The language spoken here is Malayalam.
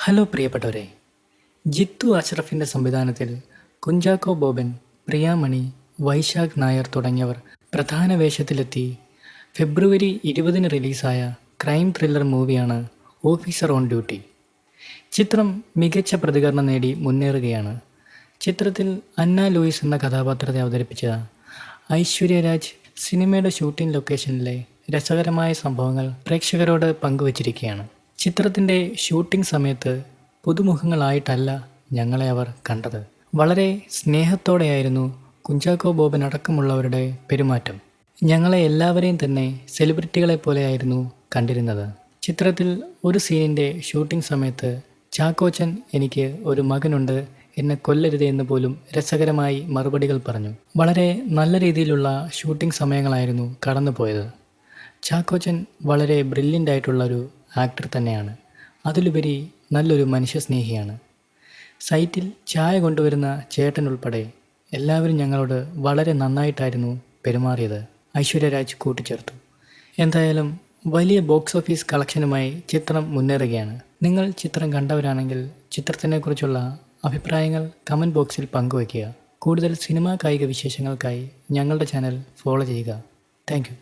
ഹലോ പ്രിയപ്പെട്ടവരെ, ജിത്തു അഷ്റഫിൻ്റെ സംവിധാനത്തിൽ കുഞ്ചാക്കോ ബോബൻ, പ്രിയാമണി, വൈശാഖ് നായർ തുടങ്ങിയവർ പ്രധാന വേഷത്തിലെത്തി ഫെബ്രുവരി 20 റിലീസായ ക്രൈം ത്രില്ലർ മൂവിയാണ് ഓഫീസർ ഓൺ ഡ്യൂട്ടി. ചിത്രം മികച്ച പ്രതികരണം നേടി മുന്നേറുകയാണ്. ചിത്രത്തിൽ അന്ന ലൂയിസ് എന്ന കഥാപാത്രത്തെ അവതരിപ്പിച്ച ഐശ്വര്യ രാജ് സിനിമയുടെ ഷൂട്ടിംഗ് ലൊക്കേഷനിലെ രസകരമായ സംഭവങ്ങൾ പ്രേക്ഷകരോട് പങ്കുവച്ചിരിക്കുകയാണ്. ചിത്രത്തിൻ്റെ ഷൂട്ടിംഗ് സമയത്ത് പുതുമുഖങ്ങളായിട്ടല്ല ഞങ്ങളെ അവർ കണ്ടത്. വളരെ സ്നേഹത്തോടെയായിരുന്നു കുഞ്ചാക്കോ ബോബൻ അടക്കമുള്ളവരുടെ പെരുമാറ്റം. ഞങ്ങളെ എല്ലാവരെയും തന്നെ സെലിബ്രിറ്റികളെ പോലെയായിരുന്നു കണ്ടിരുന്നത്. ചിത്രത്തിൽ ഒരു സീനിൻ്റെ ഷൂട്ടിംഗ് സമയത്ത് ചാക്കോച്ചൻ എനിക്ക് ഒരു മകനുണ്ട്, എന്നെ കൊല്ലരുത് എന്ന് പോലും രസകരമായി മറുപടികൾ പറഞ്ഞു. വളരെ നല്ല രീതിയിലുള്ള ഷൂട്ടിംഗ് സമയങ്ങളായിരുന്നു കടന്നുപോയത്. ചാക്കോച്ചൻ വളരെ ബ്രില്യൻ്റ് ആയിട്ടുള്ളൊരു ആക്ടർ തന്നെയാണ്. അതിലുപരി നല്ലൊരു മനുഷ്യസ്നേഹിയാണ്. സൈറ്റിൽ ചായ കൊണ്ടുവരുന്ന ചേട്ടൻ ഉൾപ്പെടെ എല്ലാവരും ഞങ്ങളോട് വളരെ നന്നായിട്ടായിരുന്നു പെരുമാറിയത്, ഐശ്വര്യ രാജ് കൂട്ടിച്ചേർത്തു. എന്തായാലും വലിയ ബോക്സ് ഓഫീസ് കളക്ഷനുമായി ചിത്രം മുന്നേറുകയാണ്. നിങ്ങൾ ചിത്രം കണ്ടവരാണെങ്കിൽ ചിത്രത്തിനെക്കുറിച്ചുള്ള അഭിപ്രായങ്ങൾ കമൻറ്റ് ബോക്സിൽ പങ്കുവയ്ക്കുക. കൂടുതൽ സിനിമാ കായിക വിശേഷങ്ങൾക്കായി ഞങ്ങളുടെ ചാനൽ ഫോളോ ചെയ്യുക. താങ്ക്